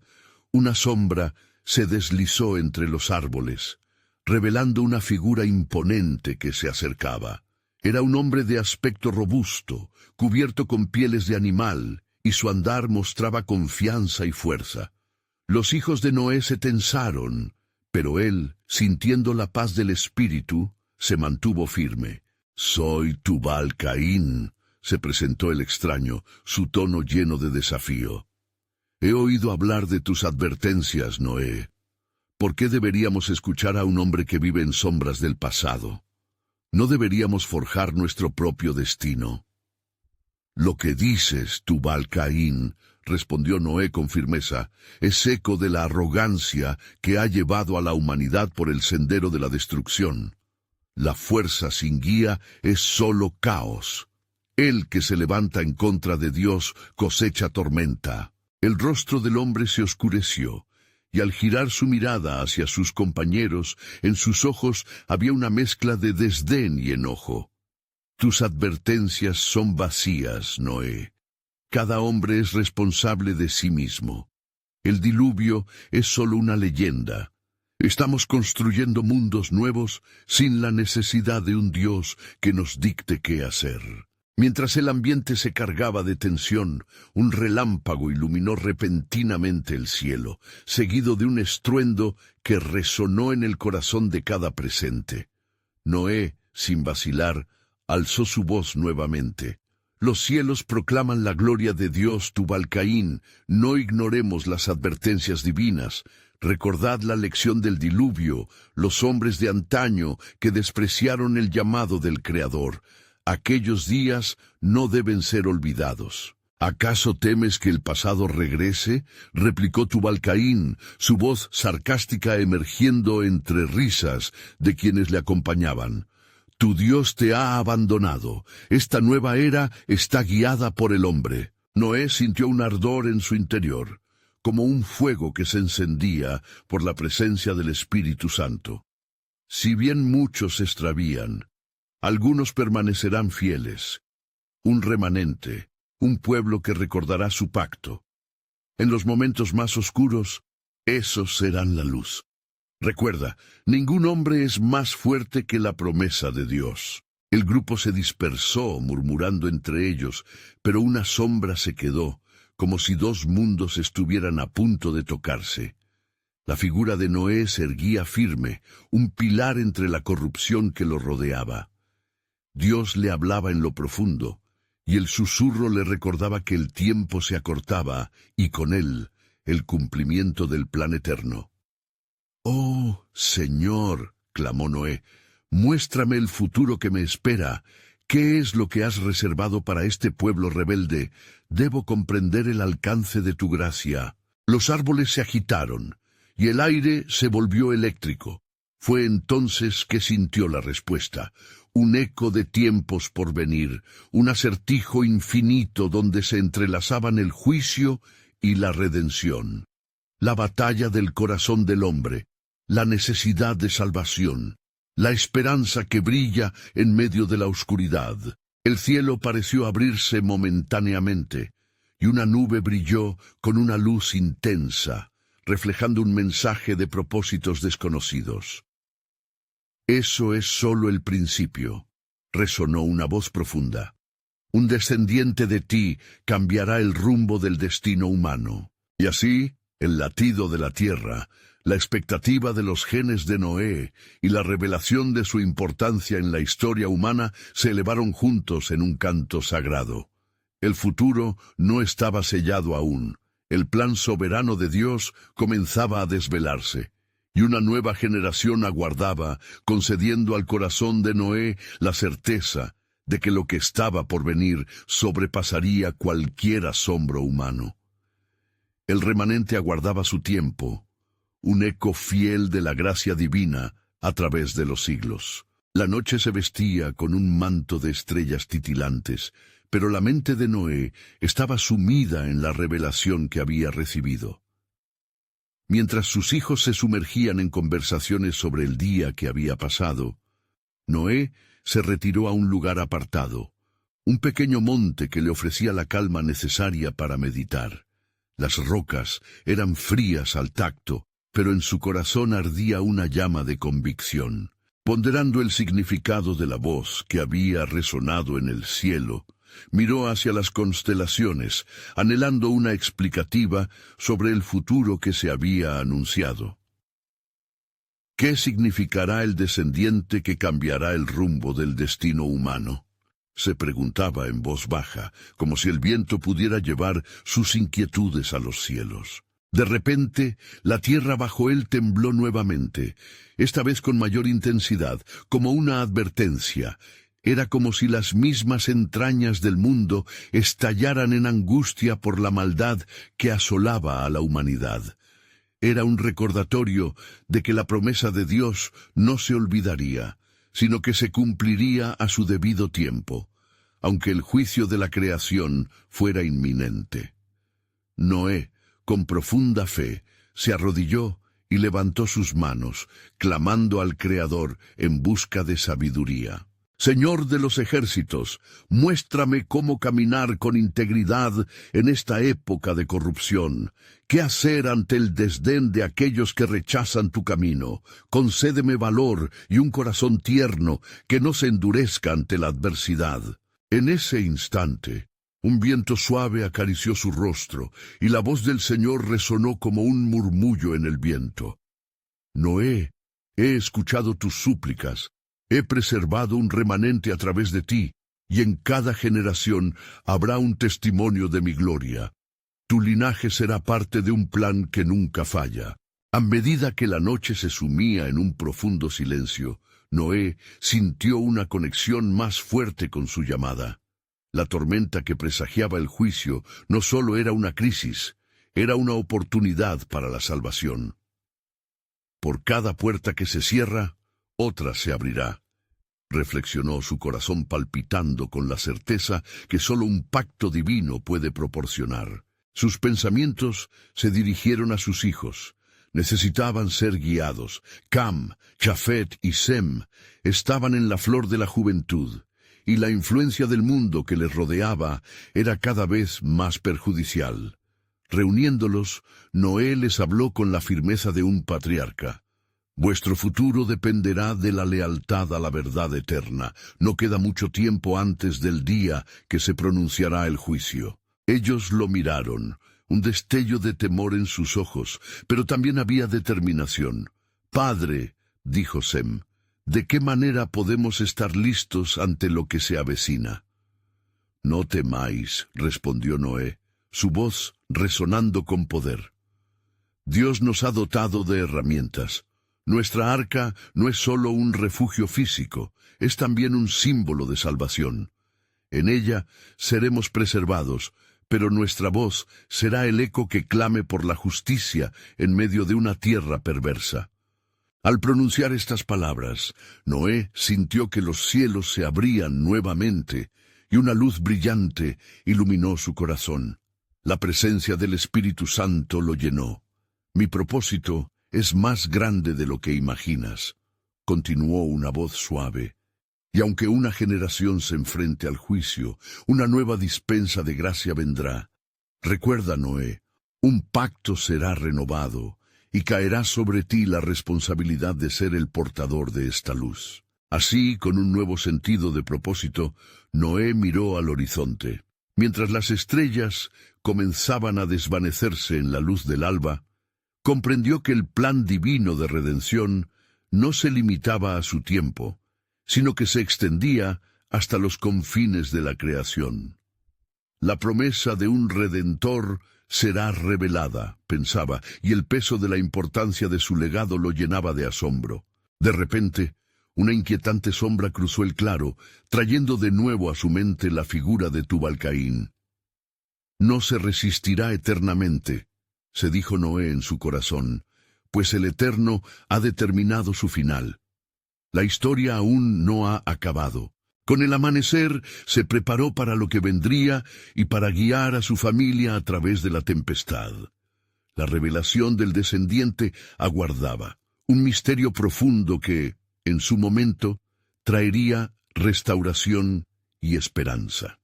una sombra se deslizó entre los árboles, revelando una figura imponente que se acercaba. Era un hombre de aspecto robusto, cubierto con pieles de animal, y su andar mostraba confianza y fuerza. Los hijos de Noé se tensaron, pero él, sintiendo la paz del espíritu, se mantuvo firme. «Soy Tubal Caín», se presentó el extraño, su tono lleno de desafío. «He oído hablar de tus advertencias, Noé. ¿Por qué deberíamos escuchar a un hombre que vive en sombras del pasado? ¿No deberíamos forjar nuestro propio destino? Lo que dices, Tubal-Caín, respondió Noé con firmeza, es eco de la arrogancia que ha llevado a la humanidad por el sendero de la destrucción. La fuerza sin guía es solo caos. El que se levanta en contra de Dios cosecha tormenta. El rostro del hombre se oscureció, y al girar su mirada hacia sus compañeros, en sus ojos había una mezcla de desdén y enojo. Tus advertencias son vacías, Noé. Cada hombre es responsable de sí mismo. El diluvio es solo una leyenda. Estamos construyendo mundos nuevos sin la necesidad de un Dios que nos dicte qué hacer. Mientras el ambiente se cargaba de tensión, un relámpago iluminó repentinamente el cielo, seguido de un estruendo que resonó en el corazón de cada presente. Noé, sin vacilar, alzó su voz nuevamente. Los cielos proclaman la gloria de Dios, Tubal-Caín. No ignoremos las advertencias divinas. Recordad la lección del diluvio, los hombres de antaño que despreciaron el llamado del Creador. Aquellos días no deben ser olvidados. ¿Acaso temes que el pasado regrese?, replicó Tubal-Caín, su voz sarcástica emergiendo entre risas de quienes le acompañaban. Tu Dios te ha abandonado. Esta nueva era está guiada por el hombre. Noé sintió un ardor en su interior, como un fuego que se encendía por la presencia del Espíritu Santo. Si bien muchos se extravían, algunos permanecerán fieles. Un remanente, un pueblo que recordará su pacto. En los momentos más oscuros, esos serán la luz. Recuerda, ningún hombre es más fuerte que la promesa de Dios. El grupo se dispersó, murmurando entre ellos, pero una sombra se quedó, como si dos mundos estuvieran a punto de tocarse. La figura de Noé se erguía firme, un pilar entre la corrupción que lo rodeaba. Dios le hablaba en lo profundo, y el susurro le recordaba que el tiempo se acortaba, y con él, el cumplimiento del plan eterno. «Oh, Señor», clamó Noé, «muéstrame el futuro que me espera. ¿Qué es lo que has reservado para este pueblo rebelde? Debo comprender el alcance de tu gracia». Los árboles se agitaron, y el aire se volvió eléctrico. Fue entonces que sintió la respuesta, un eco de tiempos por venir, un acertijo infinito donde se entrelazaban el juicio y la redención. La batalla del corazón del hombre, la necesidad de salvación, la esperanza que brilla en medio de la oscuridad. El cielo pareció abrirse momentáneamente, y una nube brilló con una luz intensa, reflejando un mensaje de propósitos desconocidos. «Eso es solo el principio», resonó una voz profunda. «Un descendiente de ti cambiará el rumbo del destino humano». Y así, el latido de la tierra, la expectativa de los genes de Noé y la revelación de su importancia en la historia humana se elevaron juntos en un canto sagrado. El futuro no estaba sellado aún. El plan soberano de Dios comenzaba a desvelarse, y una nueva generación aguardaba, concediendo al corazón de Noé la certeza de que lo que estaba por venir sobrepasaría cualquier asombro humano. El remanente aguardaba su tiempo, un eco fiel de la gracia divina a través de los siglos. La noche se vestía con un manto de estrellas titilantes, pero la mente de Noé estaba sumida en la revelación que había recibido. Mientras sus hijos se sumergían en conversaciones sobre el día que había pasado, Noé se retiró a un lugar apartado, un pequeño monte que le ofrecía la calma necesaria para meditar. Las rocas eran frías al tacto, pero en su corazón ardía una llama de convicción. Ponderando el significado de la voz que había resonado en el cielo, miró hacia las constelaciones, anhelando una explicativa sobre el futuro que se había anunciado. ¿Qué significará el descendiente que cambiará el rumbo del destino humano?, se preguntaba en voz baja, como si el viento pudiera llevar sus inquietudes a los cielos. De repente, la tierra bajo él tembló nuevamente, esta vez con mayor intensidad, como una advertencia. Era como si las mismas entrañas del mundo estallaran en angustia por la maldad que asolaba a la humanidad. Era un recordatorio de que la promesa de Dios no se olvidaría, sino que se cumpliría a su debido tiempo, aunque el juicio de la creación fuera inminente. Noé, con profunda fe, se arrodilló y levantó sus manos, clamando al Creador en busca de sabiduría. Señor de los ejércitos, muéstrame cómo caminar con integridad en esta época de corrupción. ¿Qué hacer ante el desdén de aquellos que rechazan tu camino? Concédeme valor y un corazón tierno que no se endurezca ante la adversidad. En ese instante, un viento suave acarició su rostro, y la voz del Señor resonó como un murmullo en el viento. Noé, he escuchado tus súplicas, he preservado un remanente a través de ti, y en cada generación habrá un testimonio de mi gloria. Tu linaje será parte de un plan que nunca falla. A medida que la noche se sumía en un profundo silencio, Noé sintió una conexión más fuerte con su llamada. La tormenta que presagiaba el juicio no solo era una crisis, era una oportunidad para la salvación. Por cada puerta que se cierra, otra se abrirá. Reflexionó, su corazón palpitando con la certeza que solo un pacto divino puede proporcionar. Sus pensamientos se dirigieron a sus hijos. Necesitaban ser guiados. Cam, Jafet y Sem estaban en la flor de la juventud, y la influencia del mundo que les rodeaba era cada vez más perjudicial. Reuniéndolos, Noé les habló con la firmeza de un patriarca. Vuestro futuro dependerá de la lealtad a la verdad eterna. No queda mucho tiempo antes del día que se pronunciará el juicio. Ellos lo miraron, un destello de temor en sus ojos, pero también había determinación. Padre, dijo Sem, ¿de qué manera podemos estar listos ante lo que se avecina? No temáis, respondió Noé, su voz resonando con poder. Dios nos ha dotado de herramientas. Nuestra arca no es solo un refugio físico, es también un símbolo de salvación. En ella seremos preservados, pero nuestra voz será el eco que clame por la justicia en medio de una tierra perversa. Al pronunciar estas palabras, Noé sintió que los cielos se abrían nuevamente y una luz brillante iluminó su corazón. La presencia del Espíritu Santo lo llenó. Mi propósito es más grande de lo que imaginas, continuó una voz suave. Y aunque una generación se enfrente al juicio, una nueva dispensa de gracia vendrá. Recuerda, Noé, un pacto será renovado, y caerá sobre ti la responsabilidad de ser el portador de esta luz. Así, con un nuevo sentido de propósito, Noé miró al horizonte. Mientras las estrellas comenzaban a desvanecerse en la luz del alba, comprendió que el plan divino de redención no se limitaba a su tiempo, sino que se extendía hasta los confines de la creación. La promesa de un Redentor será revelada, pensaba, y el peso de la importancia de su legado lo llenaba de asombro. De repente, una inquietante sombra cruzó el claro, trayendo de nuevo a su mente la figura de Tubal-Caín. No se resistirá eternamente, se dijo Noé en su corazón, pues el Eterno ha determinado su final. La historia aún no ha acabado. Con el amanecer se preparó para lo que vendría y para guiar a su familia a través de la tempestad. La revelación del descendiente aguardaba, un misterio profundo que, en su momento, traería restauración y esperanza.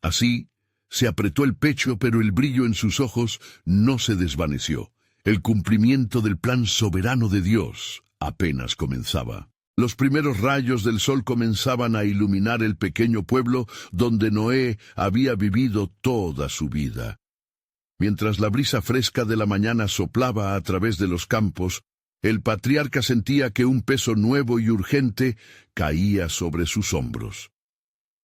Así, se apretó el pecho, pero el brillo en sus ojos no se desvaneció. El cumplimiento del plan soberano de Dios apenas comenzaba. Los primeros rayos del sol comenzaban a iluminar el pequeño pueblo donde Noé había vivido toda su vida. Mientras la brisa fresca de la mañana soplaba a través de los campos, el patriarca sentía que un peso nuevo y urgente caía sobre sus hombros.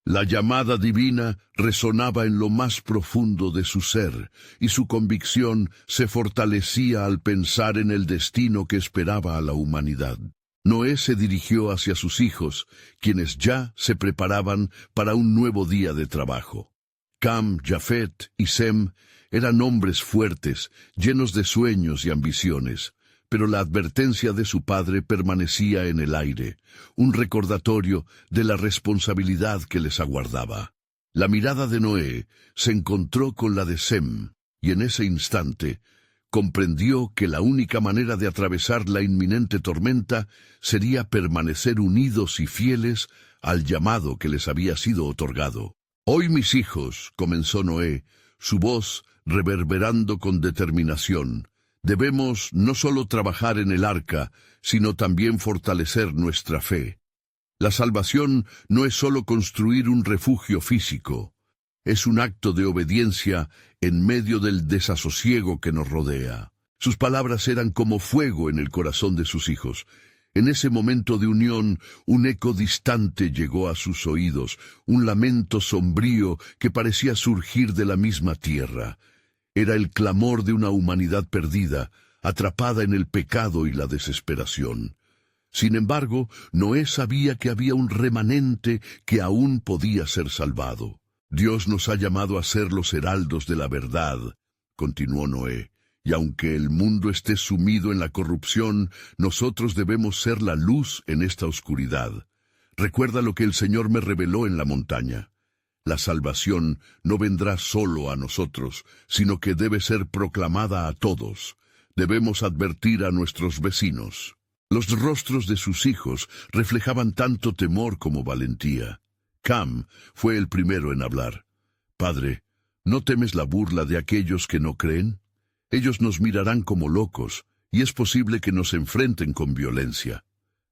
La llamada divina resonaba en lo más profundo de su ser, y su convicción se fortalecía al pensar en el destino que esperaba a la humanidad. Noé se dirigió hacia sus hijos, quienes ya se preparaban para un nuevo día de trabajo. Cam, Jafet y Sem eran hombres fuertes, llenos de sueños y ambiciones, pero la advertencia de su padre permanecía en el aire, un recordatorio de la responsabilidad que les aguardaba. La mirada de Noé se encontró con la de Sem, y en ese instante comprendió que la única manera de atravesar la inminente tormenta sería permanecer unidos y fieles al llamado que les había sido otorgado. «Hoy, mis hijos», comenzó Noé, su voz reverberando con determinación, «debemos no solo trabajar en el arca, sino también fortalecer nuestra fe. La salvación no es solo construir un refugio físico, es un acto de obediencia en medio del desasosiego que nos rodea». Sus palabras eran como fuego en el corazón de sus hijos. En ese momento de unión, un eco distante llegó a sus oídos, un lamento sombrío que parecía surgir de la misma tierra. Era el clamor de una humanidad perdida, atrapada en el pecado y la desesperación. Sin embargo, Noé sabía que había un remanente que aún podía ser salvado. «Dios nos ha llamado a ser los heraldos de la verdad», continuó Noé. «Y aunque el mundo esté sumido en la corrupción, nosotros debemos ser la luz en esta oscuridad. Recuerda lo que el Señor me reveló en la montaña. La salvación no vendrá solo a nosotros, sino que debe ser proclamada a todos. Debemos advertir a nuestros vecinos». Los rostros de sus hijos reflejaban tanto temor como valentía. Cam fue el primero en hablar. «Padre, ¿no temes la burla de aquellos que no creen? Ellos nos mirarán como locos, y es posible que nos enfrenten con violencia».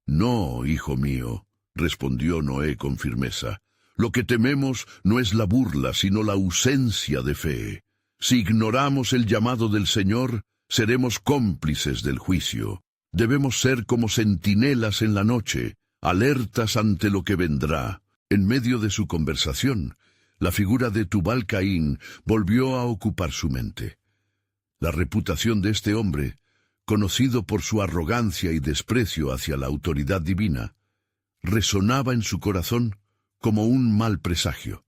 «No, hijo mío», respondió Noé con firmeza. «Lo que tememos no es la burla, sino la ausencia de fe. Si ignoramos el llamado del Señor, seremos cómplices del juicio. Debemos ser como centinelas en la noche, alertas ante lo que vendrá». En medio de su conversación, la figura de Tubal Caín volvió a ocupar su mente. La reputación de este hombre, conocido por su arrogancia y desprecio hacia la autoridad divina, resonaba en su corazón como un mal presagio.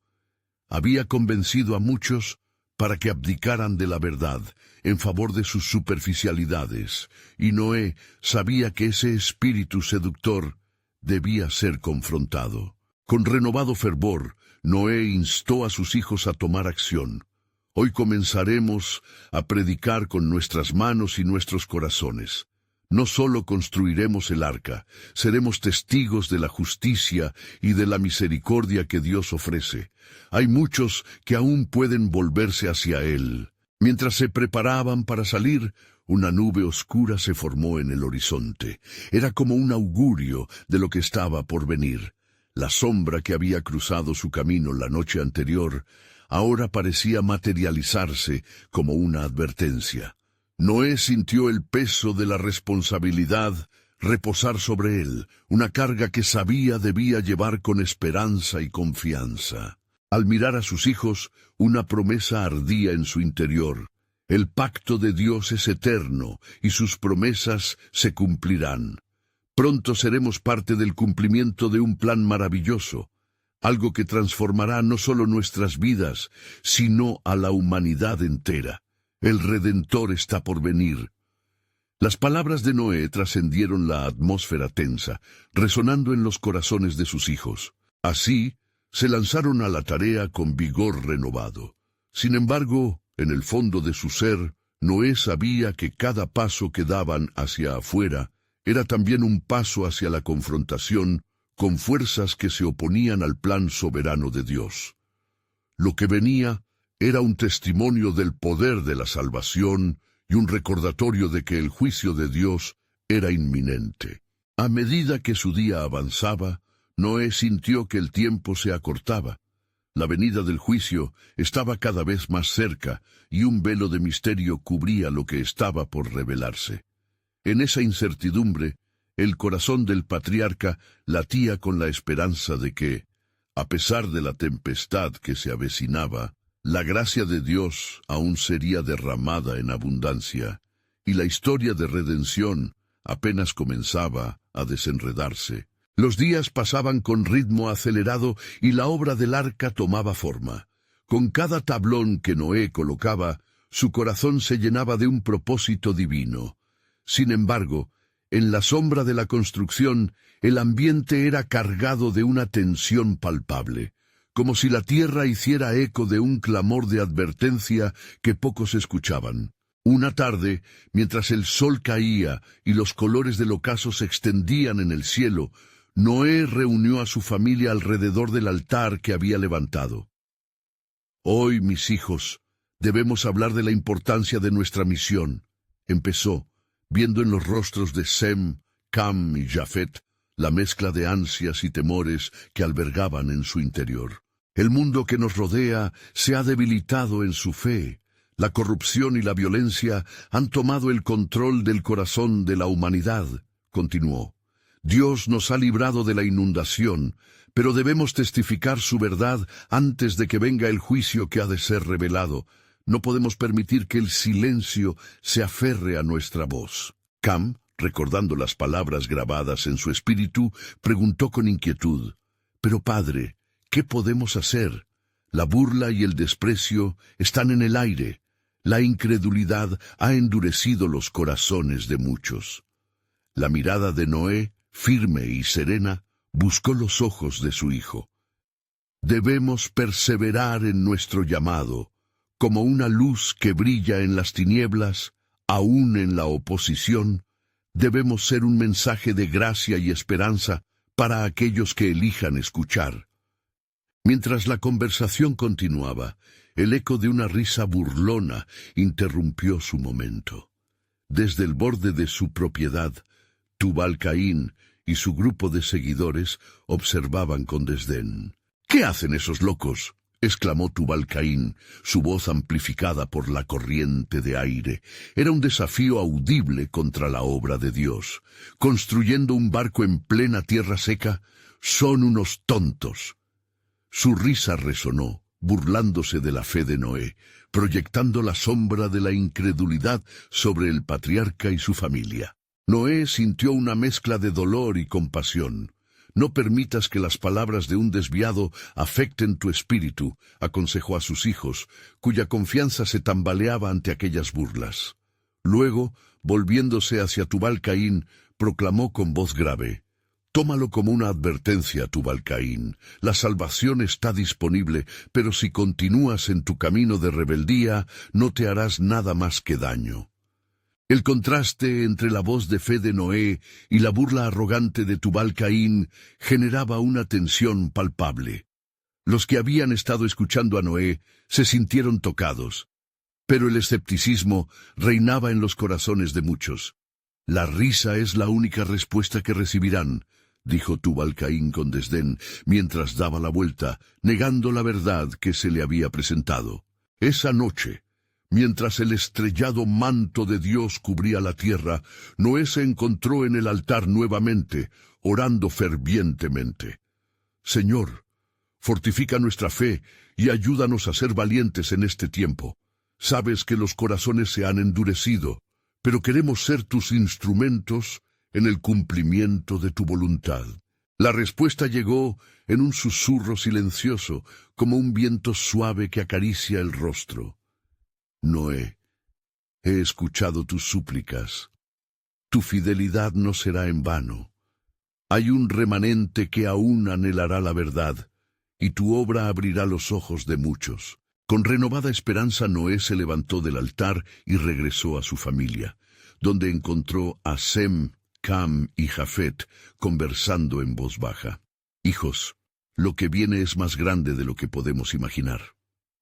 Había convencido a muchos para que abdicaran de la verdad en favor de sus superficialidades, y Noé sabía que ese espíritu seductor debía ser confrontado. Con renovado fervor, Noé instó a sus hijos a tomar acción. «Hoy comenzaremos a predicar con nuestras manos y nuestros corazones. No solo construiremos el arca, seremos testigos de la justicia y de la misericordia que Dios ofrece. Hay muchos que aún pueden volverse hacia Él». Mientras se preparaban para salir, una nube oscura se formó en el horizonte. Era como un augurio de lo que estaba por venir. La sombra que había cruzado su camino la noche anterior ahora parecía materializarse como una advertencia. Noé sintió el peso de la responsabilidad reposar sobre él, una carga que sabía debía llevar con esperanza y confianza. Al mirar a sus hijos, una promesa ardía en su interior. El pacto de Dios es eterno y sus promesas se cumplirán. Pronto seremos parte del cumplimiento de un plan maravilloso, algo que transformará no solo nuestras vidas, sino a la humanidad entera. El Redentor está por venir. Las palabras de Noé trascendieron la atmósfera tensa, resonando en los corazones de sus hijos. Así, se lanzaron a la tarea con vigor renovado. Sin embargo, en el fondo de su ser, Noé sabía que cada paso que daban hacia afuera era también un paso hacia la confrontación con fuerzas que se oponían al plan soberano de Dios. Lo que venía era un testimonio del poder de la salvación y un recordatorio de que el juicio de Dios era inminente. A medida que su día avanzaba, Noé sintió que el tiempo se acortaba. La venida del juicio estaba cada vez más cerca y un velo de misterio cubría lo que estaba por revelarse. En esa incertidumbre, el corazón del patriarca latía con la esperanza de que, A pesar de la tempestad que se avecinaba, la gracia de Dios aún sería derramada en abundancia, y la historia de redención apenas comenzaba a desenredarse. Los días pasaban con ritmo acelerado y la obra del arca tomaba forma. Con cada tablón que Noé colocaba, su corazón se llenaba de un propósito divino. Sin embargo, en la sombra de la construcción, el ambiente era cargado de una tensión palpable, como si la tierra hiciera eco de un clamor de advertencia que pocos escuchaban. Una tarde, mientras el sol caía y los colores del ocaso se extendían en el cielo, Noé reunió a su familia alrededor del altar que había levantado. «Hoy, mis hijos, debemos hablar de la importancia de nuestra misión», empezó, viendo en los rostros de Sem, Cam y Jafet la mezcla de ansias y temores que albergaban en su interior. El mundo que nos rodea se ha debilitado en su fe. La corrupción y la violencia han tomado el control del corazón de la humanidad, continuó. Dios nos ha librado de la inundación, pero debemos testificar su verdad antes de que venga el juicio que ha de ser revelado. No podemos permitir que el silencio se aferre a nuestra voz. Cam, recordando las palabras grabadas en su espíritu, preguntó con inquietud, «Pero padre, ¿qué podemos hacer? La burla y el desprecio están en el aire. La incredulidad ha endurecido los corazones de muchos». La mirada de Noé, firme y serena, buscó los ojos de su hijo. «Debemos perseverar en nuestro llamado, como una luz que brilla en las tinieblas, aún en la oposición. Debemos ser un mensaje de gracia y esperanza para aquellos que elijan escuchar». Mientras la conversación continuaba, el eco de una risa burlona interrumpió su momento. Desde el borde de su propiedad, Tubal-Caín y su grupo de seguidores observaban con desdén. «¿Qué hacen esos locos?», exclamó Tubal-Caín, su voz amplificada por la corriente de aire. Era un desafío audible contra la obra de Dios. «¿Construyendo un barco en plena tierra seca? Son unos tontos». Su risa resonó, burlándose de la fe de Noé, proyectando la sombra de la incredulidad sobre el patriarca y su familia. Noé sintió una mezcla de dolor y compasión. «No permitas que las palabras de un desviado afecten tu espíritu», aconsejó a sus hijos, cuya confianza se tambaleaba ante aquellas burlas. Luego, volviéndose hacia Tubal-Caín, proclamó con voz grave, «Tómalo como una advertencia, Tubal-Caín. La salvación está disponible, pero si continúas en tu camino de rebeldía, no te harás nada más que daño». El contraste entre la voz de fe de Noé y la burla arrogante de Tubal-Caín generaba una tensión palpable. Los que habían estado escuchando a Noé se sintieron tocados, pero el escepticismo reinaba en los corazones de muchos. «La risa es la única respuesta que recibirán», dijo Tubal-Caín con desdén, mientras daba la vuelta, negando la verdad que se le había presentado. Esa noche, mientras el estrellado manto de Dios cubría la tierra, Noé se encontró en el altar nuevamente, orando fervientemente. «Señor, fortifica nuestra fe y ayúdanos a ser valientes en este tiempo. Sabes que los corazones se han endurecido, pero queremos ser tus instrumentos en el cumplimiento de tu voluntad». La respuesta llegó en un susurro silencioso, como un viento suave que acaricia el rostro. «Noé, he escuchado tus súplicas. Tu fidelidad no será en vano. Hay un remanente que aún anhelará la verdad, y tu obra abrirá los ojos de muchos». Con renovada esperanza, Noé se levantó del altar y regresó a su familia, donde encontró a Sem, Cam y Jafet conversando en voz baja. «Hijos, lo que viene es más grande de lo que podemos imaginar.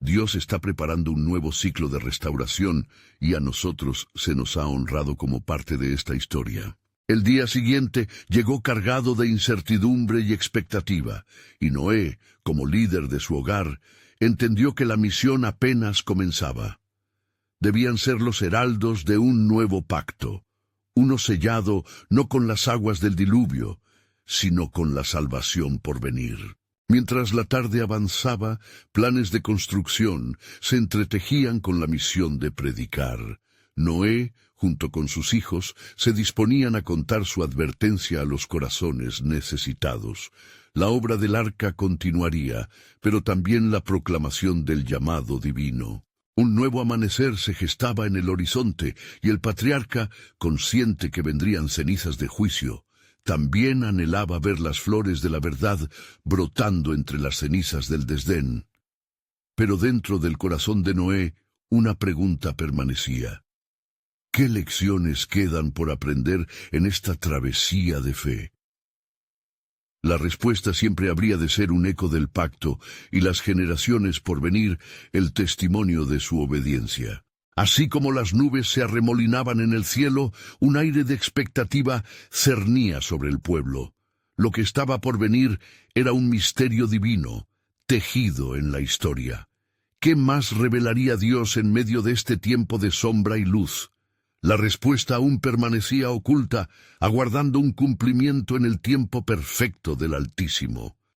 Dios está preparando un nuevo ciclo de restauración y a nosotros se nos ha honrado como parte de esta historia». El día siguiente llegó cargado de incertidumbre y expectativa, y Noé, como líder de su hogar, entendió que la misión apenas comenzaba. Debían ser los heraldos de un nuevo pacto, uno sellado no con las aguas del diluvio, sino con la salvación por venir. Mientras la tarde avanzaba, planes de construcción se entretejían con la misión de predicar. Noé, junto con sus hijos, se disponían a contar su advertencia a los corazones necesitados. La obra del arca continuaría, pero también la proclamación del llamado divino. Un nuevo amanecer se gestaba en el horizonte, y el patriarca, consciente que vendrían cenizas de juicio, también anhelaba ver las flores de la verdad brotando entre las cenizas del desdén. Pero dentro del corazón de Noé, una pregunta permanecía. ¿Qué lecciones quedan por aprender en esta travesía de fe? La respuesta siempre habría de ser un eco del pacto y las generaciones por venir el testimonio de su obediencia. Así como las nubes se arremolinaban en el cielo, un aire de expectativa cernía sobre el pueblo. Lo que estaba por venir era un misterio divino, tejido en la historia. ¿Qué más revelaría Dios en medio de este tiempo de sombra y luz? La respuesta aún permanecía oculta, aguardando un cumplimiento en el tiempo perfecto del Altísimo.